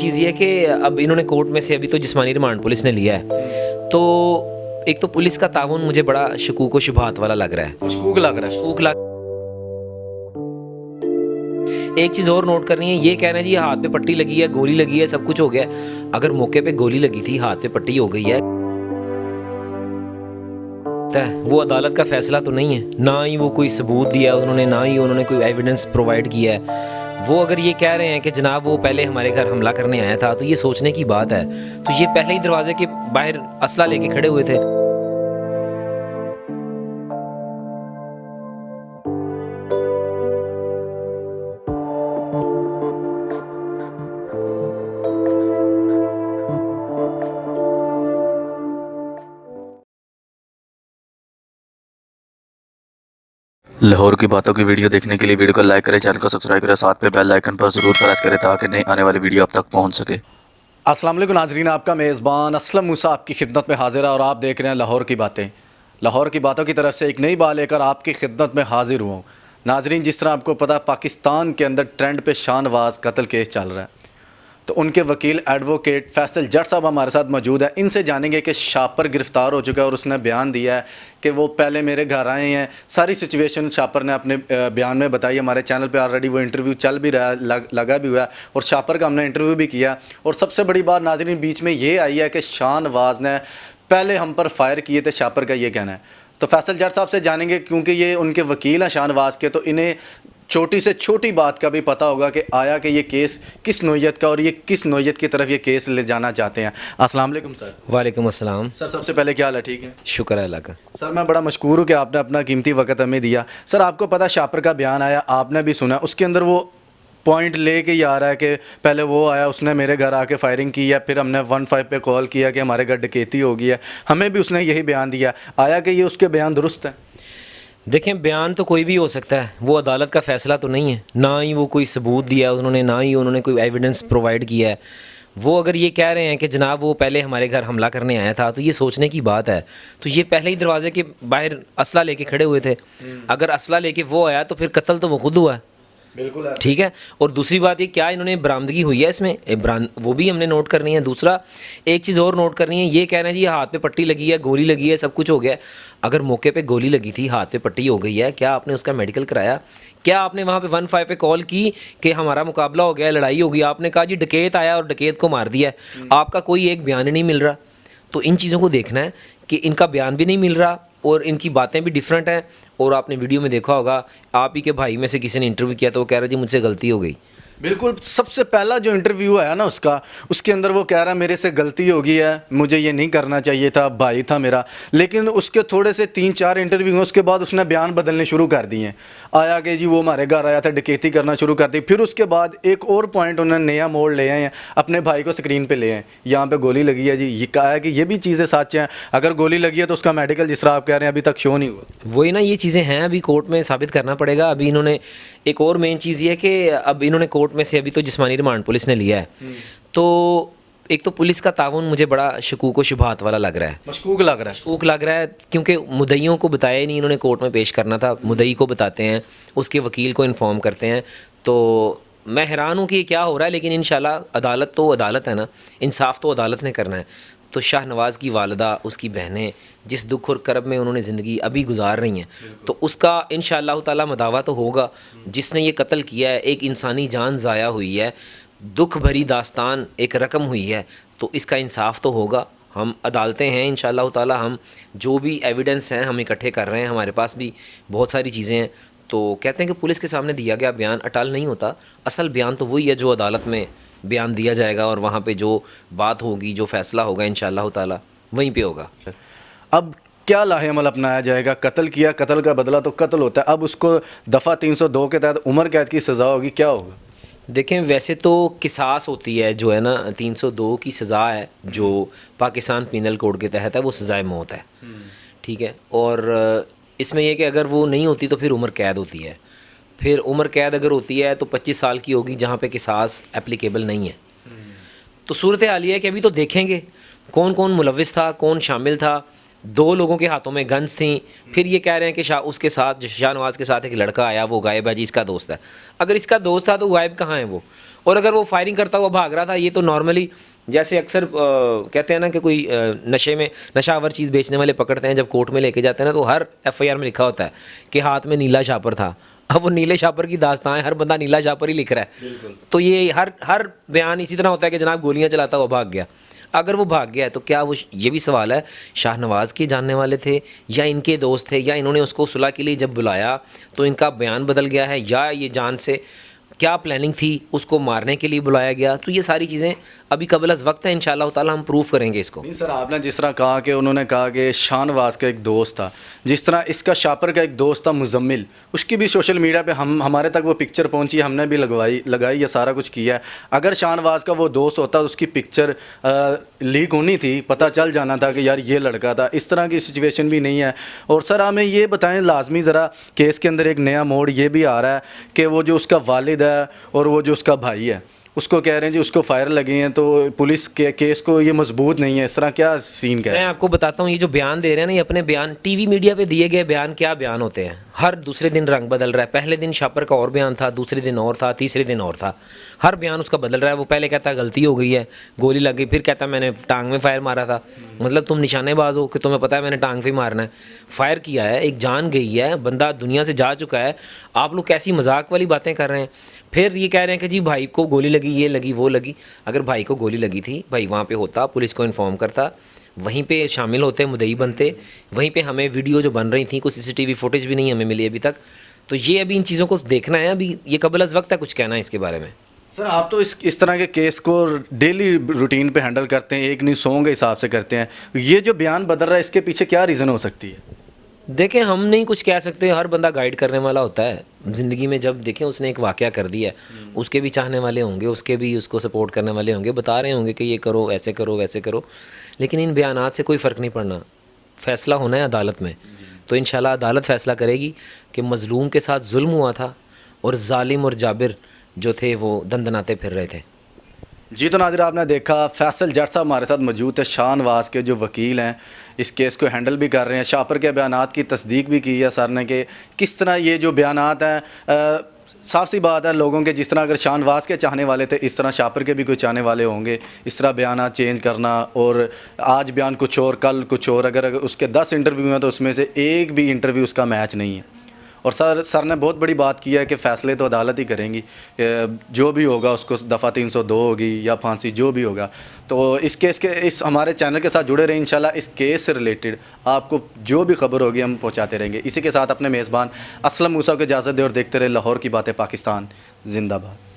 چیز یہ ہے کہ اب انہوں نے کورٹ میں سے ابھی تو جسمانی ریمانڈ پولیس نے لیا ہے، تو ایک تو پولیس کا تعاون مجھے بڑا شکوک و شبہات والا لگ رہا ہے، مشکوک لگ رہا ہے. شکوک لگ. ایک چیز اور نوٹ کرنی ہے، یہ کہنا ہے جی ہاتھ پہ پٹی لگی ہے، گولی لگی ہے، سب کچھ ہو گیا ہے. اگر موقع پہ گولی لگی تھی، ہاتھ پہ پٹی ہو گئی ہے، وہ عدالت کا فیصلہ تو نہیں ہے، نہ ہی وہ کوئی ثبوت دیا انہوں نے، نہ ہی انہوں نے کوئی ایویڈنس پرووائڈ کیا ہے. وہ اگر یہ کہہ رہے ہیں کہ جناب وہ پہلے ہمارے گھر حملہ کرنے آیا تھا، تو یہ سوچنے کی بات ہے. تو یہ پہلے ہی دروازے کے باہر اسلحہ لے کے کھڑے ہوئے تھے. لاہور کی باتوں کی ویڈیو دیکھنے کے لیے ویڈیو کو لائک کریں، چینل کو سبسکرائب کریں، ساتھ میں بیل آئیکن پر ضرور پریس کریں تاکہ نئی آنے والی ویڈیو اب تک پہنچ سکے. السلام علیکم ناظرین، آپ کا میزبان اسلم موسیٰ آپ کی خدمت میں حاضر ہے اور آپ دیکھ رہے ہیں لاہور کی باتیں. لاہور کی باتوں کی طرف سے ایک نئی بات لے کر آپ کی خدمت میں حاضر ہوا ہوں. ناظرین، جس طرح آپ کو پتہ پاکستان کے اندر ٹرینڈ پہ شاہ نواز قتل کیس چل رہا ہے، تو ان کے وکیل ایڈوکیٹ فیصل جٹ صاحب ہمارے ساتھ موجود ہیں. ان سے جانیں گے کہ شاپر گرفتار ہو چکا ہے اور اس نے بیان دیا ہے کہ وہ پہلے میرے گھر آئے ہیں. ساری سچویشن شاپر نے اپنے بیان میں بتائی. ہمارے چینل پہ آلریڈی وہ انٹرویو چل بھی رہا ہے، لگا بھی ہوا ہے، اور شاپر کا ہم نے انٹرویو بھی کیا. اور سب سے بڑی بات ناظرین بیچ میں یہ آئی ہے کہ شاہ نواز نے پہلے ہم پر فائر کیے تھے، شاپر کا یہ کہنا ہے. تو فیصل جٹ صاحب سے جانیں گے، کیونکہ یہ ان کے وکیل ہیں شاہ نواز کے، تو انہیں چھوٹی سے چھوٹی بات کا بھی پتہ ہوگا کہ آیا کہ یہ کیس کس نوعیت کا اور یہ کس نوعیت کی طرف یہ کیس لے جانا چاہتے ہیں. السلام علیکم سر. وعلیکم السلام. سر سب سے پہلے کیا حال ہے؟ ٹھیک ہے، شکر ہے اللہ کا. سر میں بڑا مشکور ہوں کہ آپ نے اپنا قیمتی وقت ہمیں دیا. سر آپ کو پتہ شاپر کا بیان آیا، آپ نے بھی سنا، اس کے اندر وہ پوائنٹ لے کے ہی آ رہا ہے کہ پہلے وہ آیا، اس نے میرے گھر آ کے فائرنگ کی ہے، پھر ہم نے 15 پہ کال کیا کہ ہمارے گھر ڈکیتی ہو گئی ہے. ہمیں بھی اس نے یہی بیان دیا. آیا کہ یہ اس کے بیان درست ہے؟ دیکھیں، بیان تو کوئی بھی ہو سکتا ہے، وہ عدالت کا فیصلہ تو نہیں ہے، نہ ہی وہ کوئی ثبوت دیا انہوں نے، نہ ہی انہوں نے کوئی ایویڈنس پرووائڈ کیا ہے. وہ اگر یہ کہہ رہے ہیں کہ جناب وہ پہلے ہمارے گھر حملہ کرنے آیا تھا، تو یہ سوچنے کی بات ہے. تو یہ پہلے ہی دروازے کے باہر اسلحہ لے کے کھڑے ہوئے تھے. اگر اسلحہ لے کے وہ آیا تو پھر قتل تو وہ خود ہوا ہے. بالکل ٹھیک ہے. اور دوسری بات یہ کیا انہوں نے برآمدگی ہوئی ہے اس میں، وہ بھی ہم نے نوٹ کرنی ہے. دوسرا ایک چیز اور نوٹ کرنی ہے، یہ کہنا ہے جی ہاتھ پہ پٹی لگی ہے، گولی لگی ہے، سب کچھ ہو گیا ہے. اگر موقع پہ گولی لگی تھی، ہاتھ پہ پٹی ہو گئی ہے، کیا آپ نے اس کا میڈیکل کرایا؟ کیا آپ نے وہاں پہ 15 پہ کال کی کہ ہمارا مقابلہ ہو گیا، لڑائی ہو گئی؟ آپ نے کہا جی ڈکیت آیا اور ڈکیت کو مار دیا ہے. آپ کا کوئی ایک بیان نہیں مل رہا. تو ان چیزوں کو دیکھنا ہے کہ ان کا بیان بھی نہیں مل رہا اور ان کی باتیں بھی ڈیفرنٹ ہیں. اور آپ نے ویڈیو میں دیکھا ہوگا، آپ ہی کے بھائی میں سے کسی نے انٹرویو کیا تو وہ کہہ رہا جی مجھ سے غلطی ہو گئی. بالکل. سب سے پہلا جو انٹرویو آیا نا اس کے اندر وہ کہہ رہا میرے سے غلطی ہو گئی ہے، مجھے یہ نہیں کرنا چاہیے تھا، بھائی تھا میرا. لیکن اس کے تھوڑے سے 3-4 انٹرویو ہیں، اس کے بعد اس نے بیان بدلنے شروع کر دیے ہیں. آیا کہ جی وہ ہمارے گھر آیا تھا، ڈکیتی کرنا شروع کر دی. پھر اس کے بعد ایک اور پوائنٹ انہوں نے نیا موڑ لے آئے ہیں، اپنے بھائی کو سکرین پہ لے آئے. یہاں پہ گولی لگی ہے جی، یہ کہا ہے کہ یہ بھی چیزیں سچ ہیں. اگر گولی لگی ہے تو اس کا میڈیکل جس طرح آپ کہہ رہے ہیں ابھی تک شو نہیں ہوا. وہی نا، یہ چیزیں ہیں، ابھی کورٹ میں ثابت کرنا پڑے گا. ابھی انہوں نے ایک اور مین چیز یہ ہے کہ اب انہوں نے کورٹ میں سے ابھی تو جسمانی ریمانڈ پولیس نے لیا ہے. تو ایک تو پولیس کا تعاون مجھے بڑا شکوک و شبہات والا لگ رہا ہے. مشکوک لگ رہا ہے. مشکوک لگ رہا ہے کیونکہ مدعیوں کو بتایا ہی نہیں انہوں نے، کورٹ میں پیش کرنا تھا. مدعی کو بتاتے ہیں، اس کے وکیل کو انفارم کرتے ہیں. تو میں حیران ہوں کہ یہ کیا ہو رہا ہے. لیکن انشاءاللہ عدالت تو عدالت ہے نا، انصاف تو عدالت نے کرنا ہے. تو شاہ نواز کی والدہ، اس کی بہنیں جس دکھ اور کرب میں انہوں نے زندگی ابھی گزار رہی ہیں، تو اس کا انشاءاللہ تعالی مداوع تو ہوگا. جس نے یہ قتل کیا ہے، ایک انسانی جان ضائع ہوئی ہے، دکھ بھری داستان ایک رقم ہوئی ہے، تو اس کا انصاف تو ہوگا. ہم عدالتیں ہیں انشاءاللہ تعالی، ہم جو بھی ایویڈنس ہیں ہم اکٹھے کر رہے ہیں. ہمارے پاس بھی بہت ساری چیزیں ہیں. تو کہتے ہیں کہ پولیس کے سامنے دیا گیا بیان اٹل نہیں ہوتا. اصل بیان تو وہی ہے جو عدالت میں بیان دیا جائے گا، اور وہاں پہ جو بات ہوگی، جو فیصلہ ہوگا انشاءاللہ تعالی وہیں پہ ہوگا. اب کیا لاہ عمل اپنایا جائے گا؟ قتل کیا، قتل کا بدلہ تو قتل ہوتا ہے. اب اس کو دفعہ 302 کے تحت عمر قید کی سزا ہوگی، کیا ہوگا؟ دیکھیں، ویسے تو قصاص ہوتی ہے جو ہے نا، 302 کی سزا ہے جو پاکستان پینل کوڈ کے تحت ہے، وہ سزائے موت ہے. ٹھیک ہے. اور اس میں یہ کہ اگر وہ نہیں ہوتی تو پھر عمر قید ہوتی ہے. پھر عمر قید اگر ہوتی ہے تو 25 سال کی ہوگی، جہاں پہ قصاص اپلیکیبل نہیں ہے. تو صورت حال یہ ہے کہ ابھی تو دیکھیں گے کون کون ملوث تھا، کون شامل تھا. 2 لوگوں کے ہاتھوں میں گنز تھیں. پھر یہ کہہ رہے ہیں کہ اس کے ساتھ، شاہ نواز کے ساتھ ایک لڑکا آیا، وہ غائب ہے جی، اس کا دوست ہے. اگر اس کا دوست تھا تو غائب کہاں ہے وہ؟ اور اگر وہ فائرنگ کرتا ہوا بھاگ رہا تھا, یہ تو نارملی جیسے اکثر کہتے ہیں نا کہ کوئی نشہ آور چیز بیچنے والے پکڑتے ہیں, جب کورٹ میں لے کے جاتے ہیں نا تو ہر ایف آئی آر میں لکھا ہوتا ہے کہ ہاتھ میں نیلا شاپر تھا. اب وہ نیلے شاپر کی داستان ہے, ہر بندہ نیلا شاپر ہی لکھ رہا ہے, تو یہ ہر بیان اسی طرح ہوتا ہے کہ جناب گولیاں چلاتا ہوا بھاگ گیا. اگر وہ بھاگ گیا ہے تو کیا وہ, یہ بھی سوال ہے, شاہ نواز کے جاننے والے تھے یا ان کے دوست تھے, یا انہوں نے اس کو صلح کے لیے جب بلایا تو ان کا بیان بدل گیا ہے, یا یہ جان سے کیا پلاننگ تھی, اس کو مارنے کے لیے بلایا گیا. تو یہ ساری چیزیں ابھی قبل از وقت ہے, انشاءاللہ تعالیٰ ہم پروف کریں گے اس کو. نہیں سر, آپ نے جس طرح کہا کہ انہوں نے کہا کہ شاہ نواز کا ایک دوست تھا, جس طرح اس کا شاپر کا ایک دوست تھا مزمل, اس کی بھی سوشل میڈیا پہ ہمارے تک وہ پکچر پہنچی, ہم نے بھی لگائی, یہ سارا کچھ کیا ہے. اگر شاہ نواز کا وہ دوست ہوتا اس کی پکچر لیک ہونی تھی, پتہ چل جانا تھا کہ یار یہ لڑکا تھا. اس طرح کی سچویشن بھی نہیں ہے. اور سر ہمیں یہ بتائیں لازمی ذرا, کیس کے اندر ایک نیا موڑ یہ بھی آ رہا ہے کہ وہ جو اس کا والد ہے اور وہ جو اس کا بھائی ہے, اس کو کہہ رہے ہیں جی اس کو فائر لگے ہیں, تو پولیس کے کیس کو یہ مضبوط نہیں ہے. اس طرح کیا سین کیا ہے؟ میں آپ کو بتاتا ہوں, یہ جو بیان دے رہے ہیں نا, یہ اپنے بیان ٹی وی میڈیا پہ دیے گئے بیان کیا بیان ہوتے ہیں, ہر دوسرے دن رنگ بدل رہا ہے. پہلے دن شاپر کا اور بیان تھا, دوسرے دن اور تھا, تیسرے دن اور تھا, ہر بیان اس کا بدل رہا ہے. وہ پہلے کہتا ہے غلطی ہو گئی ہے, گولی لگ گئی, پھر کہتا ہے میں نے ٹانگ میں فائر مارا تھا. مطلب تم نشانے باز ہو کہ تمہیں پتہ ہے میں نے ٹانگ پہ مارنا ہے. فائر کیا ہے, ایک جان گئی ہے, بندہ دنیا سے جا چکا ہے, آپ لوگ کیسی مذاق والی باتیں کر رہے ہیں. پھر یہ کہہ رہے ہیں کہ جی بھائی کو گولی لگی, یہ لگی, وہ لگی. اگر بھائی کو گولی لگی تھی, بھائی وہاں پہ ہوتا, پولیس کو انفارم کرتا, وہیں پہ شامل ہوتے, مدعی بنتے, وہیں پہ ہمیں ویڈیو جو بن رہی تھیں, کوئی سی سی ٹی وی فوٹیج بھی نہیں ہمیں ملی ابھی تک. تو یہ ابھی ان چیزوں کو دیکھنا ہے, ابھی یہ قبل از وقت ہے کچھ کہنا ہے اس کے بارے میں. سر آپ تو اس طرح کے کیس کو ڈیلی روٹین پہ ہینڈل کرتے ہیں, ایک نہیں 100 کے حساب سے کرتے ہیں. یہ جو بیان بدل رہا ہے, اس کے پیچھے کیا ریزن ہو سکتی ہے؟ دیکھیں ہم نہیں کچھ کہہ سکتے, ہر بندہ گائیڈ کرنے والا ہوتا ہے زندگی میں. جب دیکھیں اس نے ایک واقعہ کر دیا ہے, اس کے بھی چاہنے والے ہوں گے, اس کے بھی اس کو سپورٹ کرنے والے ہوں گے, بتا رہے ہوں گے کہ یہ کرو, ایسے کرو, ویسے کرو. لیکن ان بیانات سے کوئی فرق نہیں پڑنا, فیصلہ ہونا ہے عدالت میں. تو انشاءاللہ عدالت فیصلہ کرے گی کہ مظلوم کے ساتھ ظلم ہوا تھا اور ظالم اور جابر جو تھے وہ دندناتے پھر رہے تھے. جی تو ناظرین, آپ نے دیکھا فیصل جٹ صاحب ہمارے ساتھ موجود ہے, شاہ نواز کے جو وکیل ہیں, اس کیس کو ہینڈل بھی کر رہے ہیں. شاپر کے بیانات کی تصدیق بھی کی ہے سر نے کہ کس طرح یہ جو بیانات ہیں, صاف سی بات ہے لوگوں کے, جس طرح اگر شاہ نواز کے چاہنے والے تھے, اس طرح شاپر کے بھی کوئی چاہنے والے ہوں گے. اس طرح بیانات چینج کرنا, اور آج بیان کچھ اور کل کچھ اور, اگر اس کے 10 انٹرویو ہیں تو اس میں سے ایک بھی انٹرویو اس کا میچ نہیں ہے. اور سر نے بہت بڑی بات کی ہے کہ فیصلے تو عدالت ہی کریں گی, جو بھی ہوگا اس کو دفعہ 302 ہوگی یا پھانسی, جو بھی ہوگا. تو اس کیس کے اس ہمارے چینل کے ساتھ جڑے رہیں, انشاءاللہ اس کیس سے ریلیٹڈ آپ کو جو بھی خبر ہوگی ہم پہنچاتے رہیں گے. اسی کے ساتھ اپنے میزبان اسلم موسیٰ کو اجازت دیں اور دیکھتے رہے لاہور کی باتیں پاکستان زندہ باد.